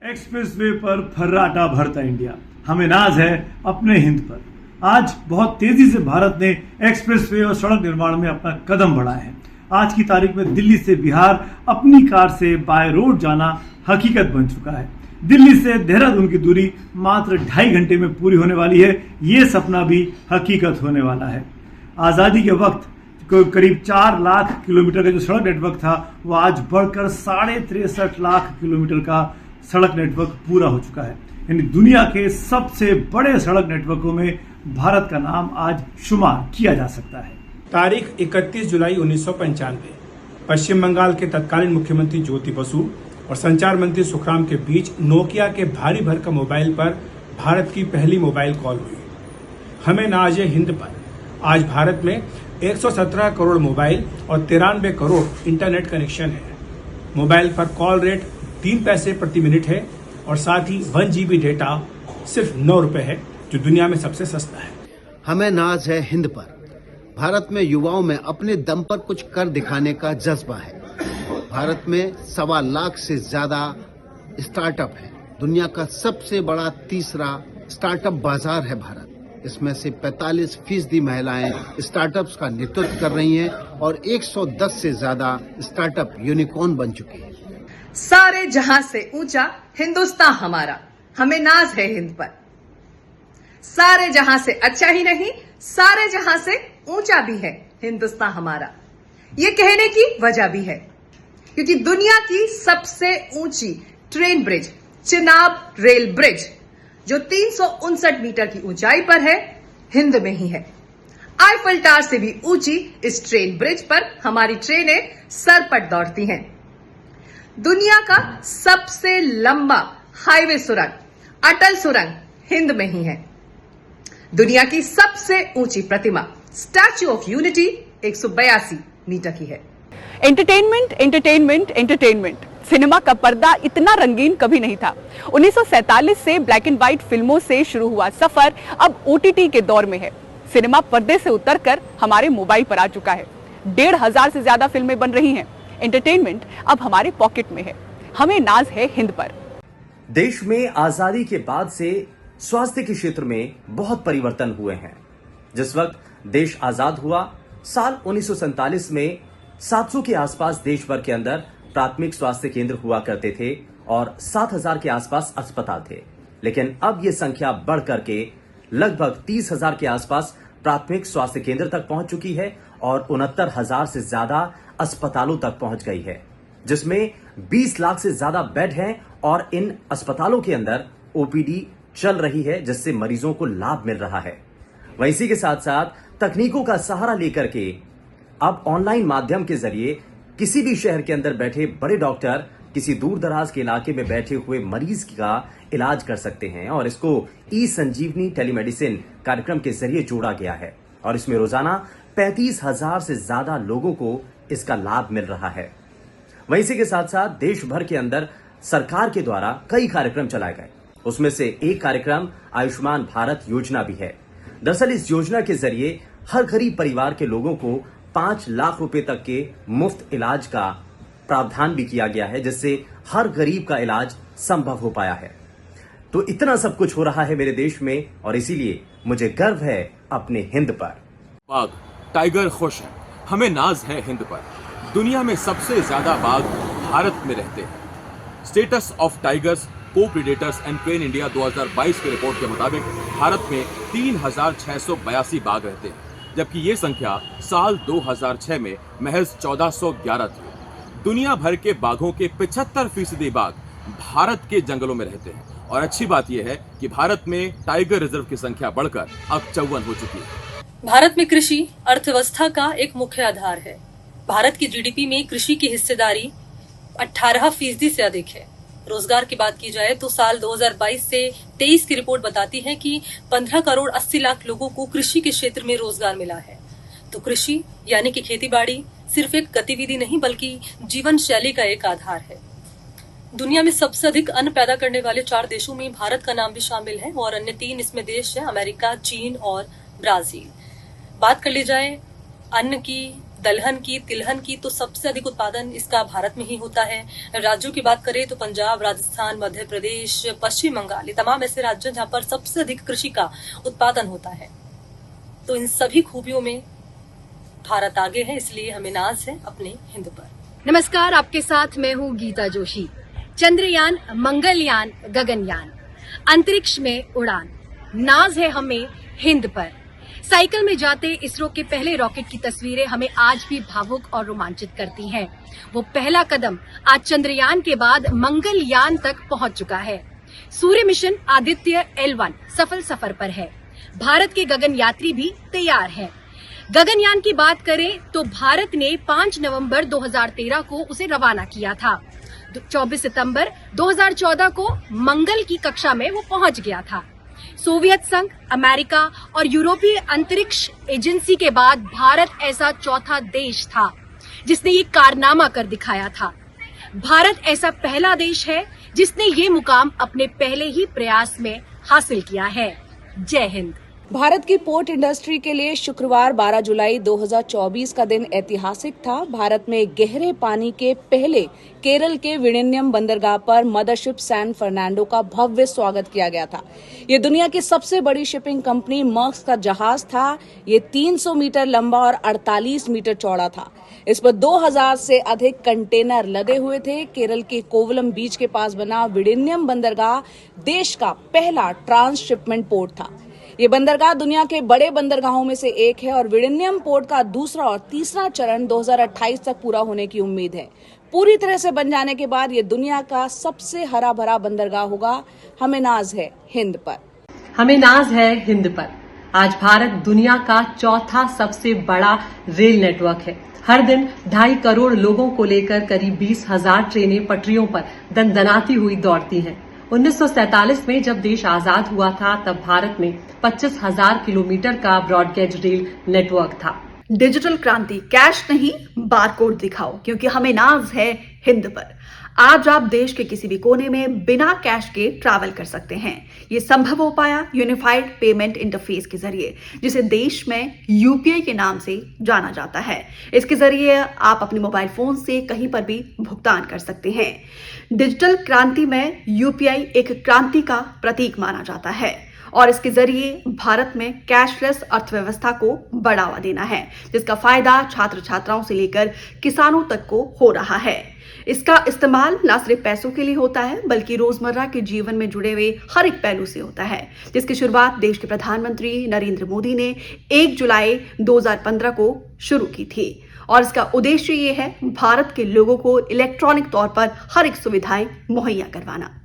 Expressway पर फर्राटा भरता India, हमें नाज है अपने हिंद पर। आज बहुत तेजी से भारत ने एक्सप्रेसवे और सड़क निर्माण में अपना कदम बढ़ाया है। आज की तारीख में दिल्ली से बिहार अपनी कार से बाय रोड जाना हकीकत बन चुका है। दिल्ली से देहरादून की दूरी मात्र 2.5 घंटे में पूरी होने वाली है। ये सपना भी हकीकत होने वाला है। आजादी के वक्त करीब 4 लाख किलोमीटर का जो सड़क नेटवर्क था, वो आज बढ़कर 63.5 लाख किलोमीटर का सड़क नेटवर्क पूरा हो चुका है। यानी दुनिया के सबसे बड़े सड़क नेटवर्कों में भारत का नाम आज शुमार किया जा सकता है। तारीख 31 जुलाई 1995 पश्चिम बंगाल के तत्कालीन मुख्यमंत्री ज्योति बसु और संचार मंत्री सुखराम के बीच नोकिया के भारी भरकम मोबाइल पर भारत की पहली मोबाइल कॉल हुई। हमें नाज है हिंद पर। आज भारत में 117 करोड़ मोबाइल और 93 करोड़ इंटरनेट कनेक्शन है। मोबाइल पर कॉल रेट 3 पैसे प्रति मिनट है और साथ ही 1 GB डेटा सिर्फ 9 रुपए है, जो दुनिया में सबसे सस्ता है। हमें नाज है हिंद पर। भारत में युवाओं में अपने दम पर कुछ कर दिखाने का जज्बा है। भारत में 1.25 लाख से ज्यादा स्टार्टअप है। दुनिया का सबसे बड़ा तीसरा स्टार्टअप बाजार है भारत। इसमें से 45% महिलाएं स्टार्टअप्स का नेतृत्व कर रही हैं और 110 से ज्यादा स्टार्टअप यूनिकॉर्न बन चुके हैं। सारे जहां से ऊंचा हिंदुस्तान हमारा, हमें नाज है हिंद पर। सारे जहां से अच्छा ही नहीं, सारे जहां से ऊंचा भी है हिंदुस्तान हमारा। ये कहने की वजह भी है क्योंकि दुनिया की सबसे ऊंची train bridge Chenab rail bridge, जो 359 मीटर की ऊंचाई पर है, हिंद में ही है। आईफल टावर से भी ऊंची इस ट्रेन ब्रिज पर हमारी ट्रेनें सरपट दौड़ती हैं। दुनिया का सबसे लंबा हाईवे सुरंग अटल सुरंग हिंद में ही है। दुनिया की सबसे ऊंची प्रतिमा स्टैच्यू ऑफ यूनिटी 182 मीटर की है। Entertainment entertainment entertainment. सिनेमा का पर्दा इतना रंगीन कभी नहीं था। 1947 से ब्लैक एंड व्हाइट फिल्मों से शुरू हुआ सफर अब OTT के दौर में है। सिनेमा पर्दे से उतरकर हमारे मोबाइल पर आ चुका है। 1,500 से ज्यादा फिल्में बन रही हैं। एंटरटेनमेंट अब हमारे पॉकेट में है। हमें नाज है हिंद पर। देश में आजादी के बाद से स्वास्थ्य के क्षेत्र में बहुत परिवर्तन हुए हैं। जिस वक्त देश आजाद हुआ, साल 1947 में 700 के आसपास देश भर के अंदर प्राथमिक स्वास्थ्य केंद्र हुआ करते थे और 7,000 के आसपास अस्पताल थे। लेकिन अब यह संख्या बढ़ करके लगभग 30,000 के आसपास प्राथमिक स्वास्थ्य केंद्र तक पहुंच चुकी है और 69,000 से ज्यादा अस्पतालों तक पहुंच गई है, जिसमें 20 लाख से ज्यादा बेड हैं और इन अस्पतालों के अंदर OPD चल रही है, जिससे मरीजों को लाभ मिल रहा है। वहीं इसी के साथ साथ तकनीकों का सहारा लेकर के अब ऑनलाइन माध्यम के जरिए किसी भी शहर के अंदर बैठे बड़े डॉक्टर किसी दूर दराज के इलाके में बैठे हुए मरीज का इलाज कर सकते हैं और इसको ई-संजीवनी टेलीमेडिसिन कार्यक्रम के जरिए जोड़ा गया है और इसमें रोजाना 35,000 से ज्यादा लोगों को इसका लाभ मिल रहा है। वहीं इसी के साथ साथ देश भर के अंदर सरकार के द्वारा कई कार्यक्रम चलाए गए। उसमें से एक कार्यक्रम आयुष्मान भारत योजना भी है। दरअसल इस योजना के जरिए हर गरीब परिवार के लोगों को 5 लाख रुपए तक के मुफ्त इलाज का प्रावधान भी किया गया है, जिससे हर गरीब का इलाज संभव हो पाया है। तो इतना सब कुछ हो रहा है मेरे देश में और इसीलिए मुझे गर्व है अपने हिंद पर। बाघ टाइगर खुश है, हमें नाज है हिंद पर। दुनिया में सबसे ज्यादा बाघ भारत में रहते हैं। Status of tigers co predators and prey in India 2022 की रिपोर्ट के मुताबिक भारत में 3,682 बाघ रहते हैं, जबकि ये संख्या साल 2006 में महज 1,411 थी। दुनिया भर के बाघों के 75% बाघ भारत के जंगलों में रहते हैं और अच्छी बात यह है कि भारत में टाइगर रिजर्व की संख्या बढ़कर अब 54 हो चुकी है। भारत में कृषि अर्थव्यवस्था का एक मुख्य आधार है। भारत की GDP में कृषि की हिस्सेदारी 18% से अधिक है। रोजगार की बात की जाए तो साल 2022 से 23 की रिपोर्ट बताती है कि 15 करोड़ 80 लाख लोगों को कृषि के क्षेत्र में रोजगार मिला है। तो कृषि यानी कि खेती बाड़ी सिर्फ एक गतिविधि नहीं बल्कि जीवन शैली का एक आधार है। दुनिया में सबसे अधिक अन्न पैदा करने वाले 4 देशों में भारत का नाम भी शामिल है और अन्य 3 इसमें देश है, अमेरिका, चीन और ब्राजील। बात कर ली जाए अन्न की दलहन की, तिलहन की, तो सबसे अधिक उत्पादन इसका भारत में ही होता है। राज्यों की बात करें तो पंजाब, राजस्थान, मध्य प्रदेश, पश्चिम बंगाल, ये तमाम ऐसे राज्य हैं जहां पर सबसे अधिक कृषि का उत्पादन होता है। तो इन सभी खूबियों में भारत आगे है, इसलिए हमें नाज है अपने हिंद पर। नमस्कार, आपके साथ मैं हूँ गीता जोशी। चंद्रयान, मंगलयान, गगनयान, अंतरिक्ष में उड़ान, नाज है हमें हिंद पर। साइकिल में जाते इसरो के पहले रॉकेट की तस्वीरें हमें आज भी भावुक और रोमांचित करती हैं। वो पहला कदम आज चंद्रयान के बाद मंगलयान तक पहुंच चुका है। सूर्य मिशन आदित्य L1 सफल सफर पर है। भारत के गगन यात्री भी तैयार हैं। गगनयान की बात करें तो भारत ने 5 नवंबर 2013 को उसे रवाना किया था। 24 सितंबर 2014 को मंगल की कक्षा में वो पहुंच गया था। सोवियत संघ, अमेरिका और यूरोपीय अंतरिक्ष एजेंसी के बाद भारत ऐसा चौथा देश था जिसने ये कारनामा कर दिखाया था। भारत ऐसा पहला देश है जिसने ये मुकाम अपने पहले ही प्रयास में हासिल किया है। जय हिंद। भारत की पोर्ट इंडस्ट्री के लिए शुक्रवार 12 जुलाई 2024 का दिन ऐतिहासिक था। भारत में गहरे पानी के पहले केरल के विड़िन्यम बंदरगाह पर मदरशिप सैन फर्नांडो का भव्य स्वागत किया गया था। ये दुनिया की सबसे बड़ी शिपिंग कंपनी मर्स्क का जहाज था। ये 300 मीटर लंबा और 48 मीटर चौड़ा था। इस पर 2000 से अधिक कंटेनर लदे हुए थे। केरल के कोवलम बीच के पास बना विड़िन्यम बंदरगाह देश का पहला ट्रांसशिपमेंट पोर्ट था। ये बंदरगाह दुनिया के बड़े बंदरगाहों में से एक है और विड़िन्यम पोर्ट का दूसरा और तीसरा चरण 2028 तक पूरा होने की उम्मीद है। पूरी तरह से बन जाने के बाद ये दुनिया का सबसे हरा भरा बंदरगाह होगा। हमें नाज है हिंद पर। हमें नाज है हिंद पर। आज भारत दुनिया का चौथा सबसे बड़ा रेल नेटवर्क है। हर दिन 2.5 करोड़ लोगों को लेकर करीब 20,000 ट्रेनें पटरियों पर दनदनाती हुई दौड़ती हैं। 1947 में जब देश आजाद हुआ था तब भारत में 25,000 किलोमीटर का ब्रॉडगेज रेल नेटवर्क था। डिजिटल क्रांति, कैश नहीं बारकोड दिखाओ, क्योंकि हमें नाज है हिंद पर। आज आप देश के किसी भी कोने में बिना कैश के ट्रैवल कर सकते हैं। ये संभव हो पाया यूनिफाइड पेमेंट इंटरफेस के जरिए, जिसे देश में यूपीआई के नाम से जाना जाता है। इसके जरिए आप अपने मोबाइल फोन से कहीं पर भी भुगतान कर सकते हैं। डिजिटल क्रांति में यूपीआई एक क्रांति का प्रतीक माना जाता है और इसके जरिए भारत में कैशलेस अर्थव्यवस्था को बढ़ावा देना है, जिसका फायदा छात्र छात्राओं से लेकर किसानों तक को हो रहा है। इसका इस्तेमाल न सिर्फ पैसों के लिए होता है बल्कि रोजमर्रा के जीवन में जुड़े हुए हर एक पहलू से होता है, जिसकी शुरुआत देश के प्रधानमंत्री नरेंद्र मोदी ने 1 जुलाई 2015 को शुरू की थी और इसका उद्देश्य ये है भारत के लोगों को इलेक्ट्रॉनिक तौर पर हर एक सुविधाएं मुहैया करवाना।